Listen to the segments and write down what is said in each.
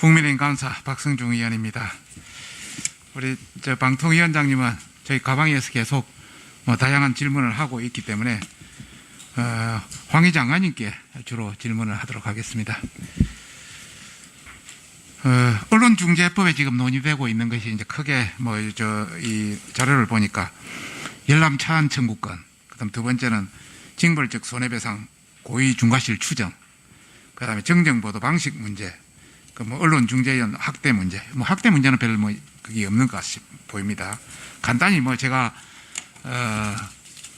국민의힘 간사 박성중 의원입니다. 우리 방통위원장님은 저희 가방에서 계속 다양한 질문을 하고 있기 때문에 황 의 장관님께 주로 질문을 하도록 하겠습니다. 언론중재법에 지금 논의되고 있는 것이 이제 크게 이 자료를 보니까 열람 차안 청구권, 그다음 두 번째는 징벌적 손해배상 고의 중과실 추정, 그다음에 정정보도 방식 문제, 언론중재위원 학대 문제, 학대 문제는 별 그게 없는 것 같이 보입니다. 간단히 제가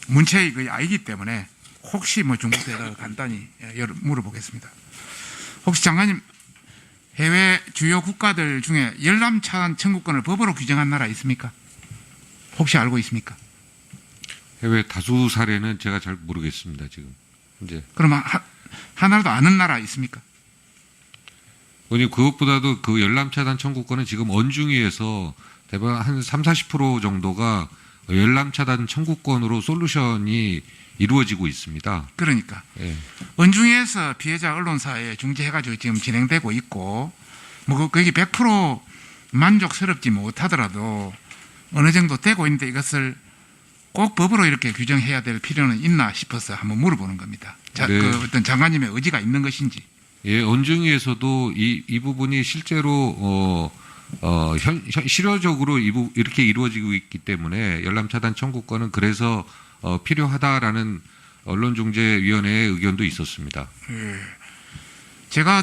문체의 그 아이기 때문에 혹시 중국대에다가 간단히 물어보겠습니다. 혹시 장관님, 해외 주요 국가들 중에 열람 차안 청구권을 법으로 규정한 나라 있습니까? 혹시 알고 있습니까? 해외 다수 사례는 제가 잘 모르겠습니다, 지금. 이제. 그러면 하나라도 아는 나라 있습니까? 아니, 그것보다도 그 열람 차단 청구권은 지금 언중위에서 대부분 한 30-40% 정도가 열람 차단 청구권으로 솔루션이 이루어지고 있습니다. 그러니까. 예. 언중위에서 피해자 언론사에 중재해가지고 지금 진행되고 있고, 그게 100% 만족스럽지 못하더라도 어느 정도 되고 있는데 이것을 꼭 법으로 이렇게 규정해야 될 필요는 있나 싶어서 한번 물어보는 겁니다. 자, 네. 어떤 장관님의 의지가 있는 것인지. 예, 언중위에서도 이 부분이 실제로 실효적으로 이렇게 이루어지고 있기 때문에 열람 차단 청구권은 그래서 필요하다라는 언론중재위원회의 의견도 있었습니다. 예. 제가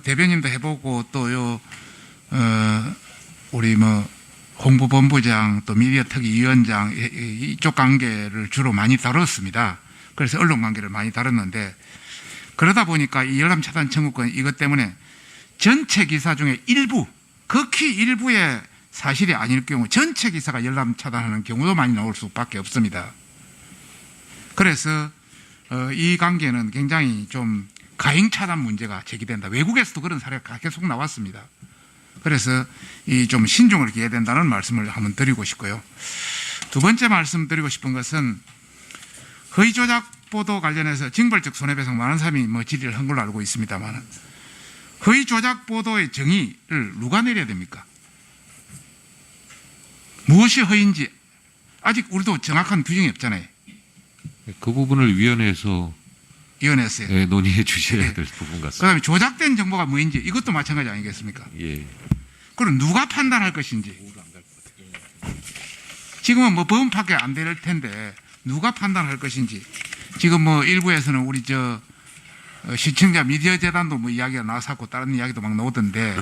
대변인도 해보고 또 우리 홍보본부장 또 미디어특위위원장 이쪽 관계를 주로 많이 다뤘습니다. 그래서 언론 관계를 많이 다뤘는데, 그러다 보니까 이 열람 차단 청구권 이것 때문에 전체 기사 중에 일부, 극히 일부의 사실이 아닐 경우 전체 기사가 열람 차단하는 경우도 많이 나올 수밖에 없습니다. 그래서 이 관계는 굉장히 좀 가행 차단 문제가 제기된다. 외국에서도 그런 사례가 계속 나왔습니다. 그래서 이 좀 신중을 기해야 된다는 말씀을 한번 드리고 싶고요. 두 번째 말씀드리고 싶은 것은 허위 조작 보도 관련해서 징벌적 손해배상 많은 사람이 질의를 한 걸로 알고 있습니다만, 허위 조작 보도의 정의를 누가 내려야 됩니까? 무엇이 허위인지 아직 우리도 정확한 규정이 없잖아요. 그 부분을 위원회에서 위원회에서요. 논의해 주셔야 될 부분 같습니다. 그다음에 조작된 정보가 뭐인지 이것도 마찬가지 아니겠습니까? 예. 그럼 누가 판단할 것인지. 지금은 법원밖에 안 될 텐데 누가 판단할 것인지. 지금 일부에서는 우리 시청자 미디어 재단도 이야기가 나왔었고 다른 이야기도 막 나오던데,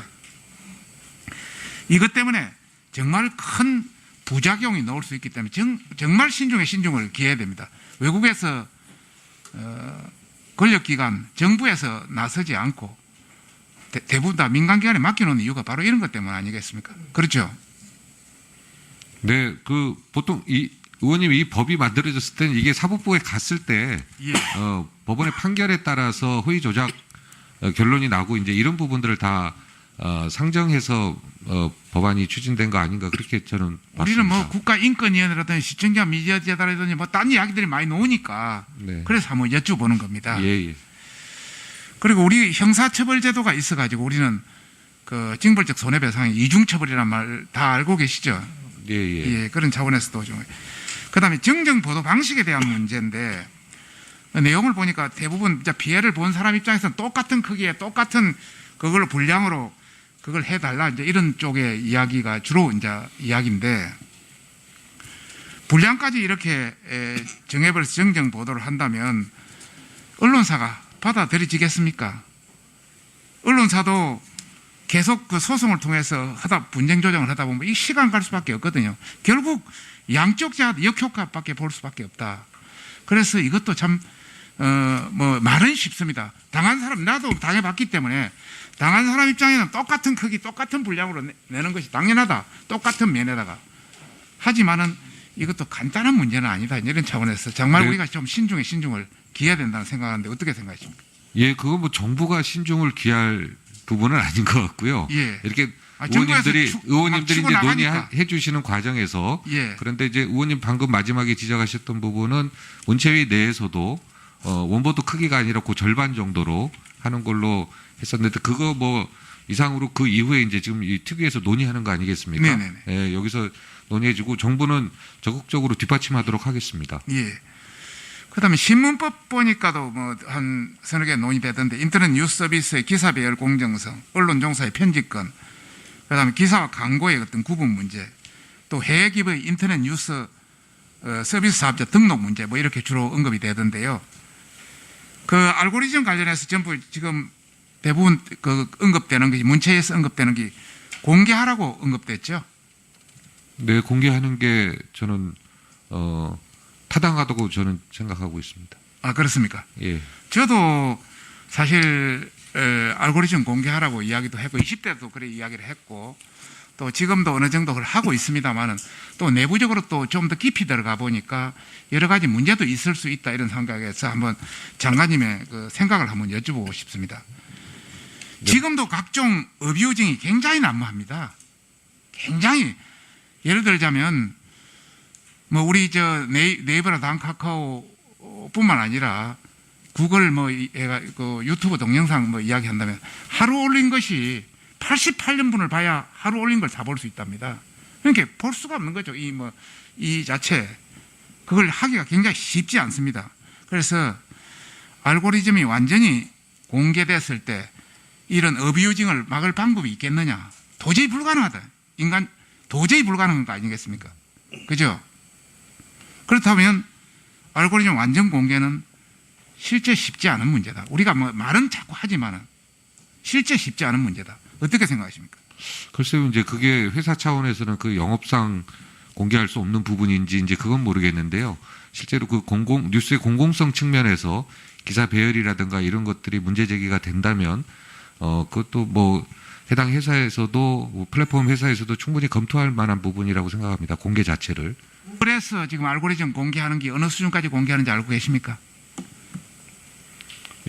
이것 때문에 정말 큰 부작용이 나올 수 있기 때문에 정말 신중을 기해야 됩니다. 외국에서 권력기관, 정부에서 나서지 않고 대부분 다 민간기관에 맡겨놓는 이유가 바로 이런 것 때문 아니겠습니까? 그렇죠? 네, 보통 의원님이 이 법이 만들어졌을 때는 이게 사법부에 갔을 때 예. 법원의 판결에 따라서 허위 조작 결론이 나고 이제 이런 부분들을 다 상정해서 법안이 추진된 거 아닌가 그렇게 저는 우리는 봤습니다. 국가인권위원회라든지 시청자 미디어 재단이라든지 딴 이야기들이 많이 나오니까 네. 그래서 한번 여쭤보는 겁니다. 예. 그리고 우리 형사처벌제도가 있어가지고 우리는 그 징벌적 손해배상이 이중처벌이란 말 다 알고 계시죠? 예. 그런 차원에서도 좀. 그다음에 정정보도 방식에 대한 문제인데, 내용을 보니까 대부분 피해를 본 사람 입장에서는 똑같은 크기에 똑같은 그걸로 분량으로 그걸 해달라 이제 이런 쪽의 이야기가 주로 이야기인데, 분량까지 이렇게 정해버려서 정정보도를 한다면 언론사가 받아들여지겠습니까? 언론사도 계속 그 소송을 통해서 분쟁 조정을 하다 보면 이 시간 갈 수밖에 없거든요. 결국 양쪽 역효과밖에 볼 수밖에 없다. 그래서 이것도 참 말은 쉽습니다. 당한 사람, 나도 당해봤기 때문에 당한 사람 입장에는 똑같은 크기, 똑같은 분량으로 내는 것이 당연하다. 똑같은 면에다가. 하지만은 이것도 간단한 문제는 아니다. 이런 차원에서 정말 우리가 좀 신중을 기해야 된다는 생각하는데 어떻게 생각하십니까? 예, 그건 모정부가 신중을 기할 부분은 아닌 것 같고요. 예. 이렇게 의원님들이 이제 논의해 주시는 과정에서 예. 그런데 이제 의원님 방금 마지막에 지적하셨던 부분은 문체위 내에서도 원보도 크기가 아니라 그 절반 정도로 하는 걸로 했었는데 그거 이상으로 그 이후에 이제 지금 이 특위에서 논의하는 거 아니겠습니까? 네네네. 예, 여기서 논의해주고 정부는 적극적으로 뒷받침하도록 하겠습니다. 예. 그다음에 신문법 보니까도 뭐 한 서너 개 논의되던데 인터넷 뉴스 서비스의 기사 배열 공정성, 언론 종사의 편집권, 그다음에 기사와 광고의 어떤 구분 문제, 또 해외 기업의 인터넷 뉴스 서비스 사업자 등록 문제 뭐 이렇게 주로 언급이 되던데요. 그 알고리즘 관련해서 전부 지금 대부분 그 언급되는 게 문체에서 언급되는 게 공개하라고 언급됐죠. 네, 공개하는 게 저는 타당하다고 저는 생각하고 있습니다. 아 그렇습니까? 예. 저도 사실 알고리즘 공개하라고 이야기도 했고 20대도 그래 이야기를 했고 또 지금도 어느 정도 그걸 하고 있습니다만은 또 내부적으로 또 좀 더 깊이 들어가 보니까 여러 가지 문제도 있을 수 있다 이런 생각에서 한번 장관님의 그 생각을 한번 여쭤보고 싶습니다. 네. 지금도 각종 어뷰징이 굉장히 난무합니다. 굉장히 예를 들자면 뭐 우리 저 네이버나 다음카카오뿐만 아니라 구글 뭐 그 유튜브 동영상 뭐 이야기한다면 하루 올린 것이 88년분을 봐야 하루 올린 걸 다 볼 수 있답니다. 그러니까 볼 수가 없는 거죠. 이 자체 그걸 하기가 굉장히 쉽지 않습니다. 그래서 알고리즘이 완전히 공개됐을 때 이런 어뷰징을 막을 방법이 있겠느냐? 도저히 불가능하다. 인간 도저히 불가능한 거 아니겠습니까? 그죠? 그렇다면 알고리즘 완전 공개는 실제 쉽지 않은 문제다. 우리가 뭐 말은 자꾸 하지만은 실제 쉽지 않은 문제다. 어떻게 생각하십니까? 글쎄요, 이제 그게 회사 차원에서는 그 영업상 공개할 수 없는 부분인지 이제 그건 모르겠는데요. 실제로 그 뉴스의 공공성 측면에서 기사 배열이라든가 이런 것들이 문제 제기가 된다면 그것도 뭐 해당 회사에서도 플랫폼 회사에서도 충분히 검토할 만한 부분이라고 생각합니다. 공개 자체를. 그래서 지금 알고리즘 공개하는 게 어느 수준까지 공개하는지 알고 계십니까?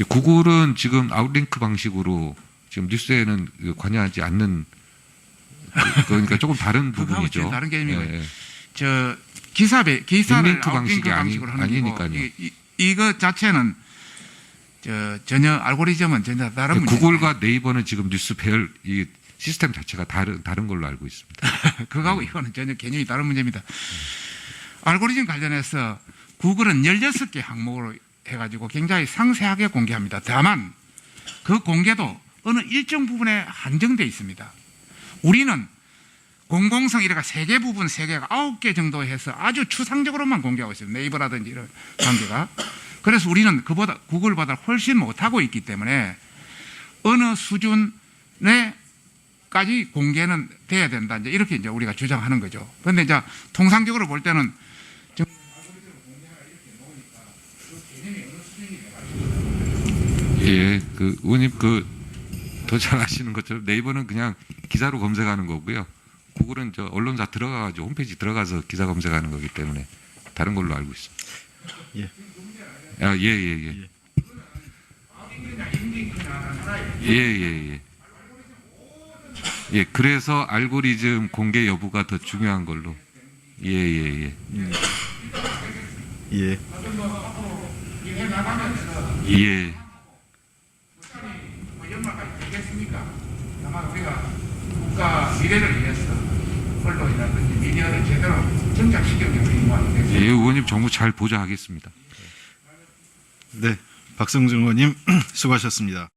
구글은 지금 아웃링크 방식으로 지금 뉴스에는 관여하지 않는 그러니까 조금 다른 그거하고 부분이죠. 다른 개념이고 예, 예. 저 기사를 링크 아웃링크 방식이 방식으로 하는 아니니까요. 거고 이거 자체는 전혀 알고리즘은 전혀 다른 문제. 구글과 네이버는 지금 뉴스 배열 이 시스템 자체가 다른 걸로 알고 있습니다. 그거하고 이거는 전혀 개념이 다른 문제입니다. 알고리즘 관련해서 구글은 16개 항목으로 해가지고 굉장히 상세하게 공개합니다. 다만 그 공개도 어느 일정 부분에 한정되어 있습니다. 우리는 공공성 이래가 3개 부분 3개가 9개 정도 해서 아주 추상적으로만 공개하고 있어요. 네이버라든지 이런 관계가. 그래서 우리는 그보다 구글보다 훨씬 못하고 있기 때문에 어느 수준에까지 공개는 돼야 된다. 이제 이렇게 이제 우리가 주장하는 거죠. 그런데 이제 통상적으로 볼 때는 예, 그 의원님 더 잘 아시는 것처럼 네이버는 그냥 기사로 검색하는 거고요. 구글은 저 언론사 들어가가지고 홈페이지 들어가서 기사 검색하는 거기 때문에 다른 걸로 알고 있습니다. 예. 아, 예. 예. 예, 그래서 알고리즘 공개 여부가 더 중요한 걸로. 예. 예. 예. 아마 우리가 국가 미래를 위해서 언론이라든지 미디어를 제대로 정착시키는 게 우리 임무 아니겠습니까? 예, 의원님 정부 잘 보좌하겠습니다. 네. 박성준 의원님 수고하셨습니다.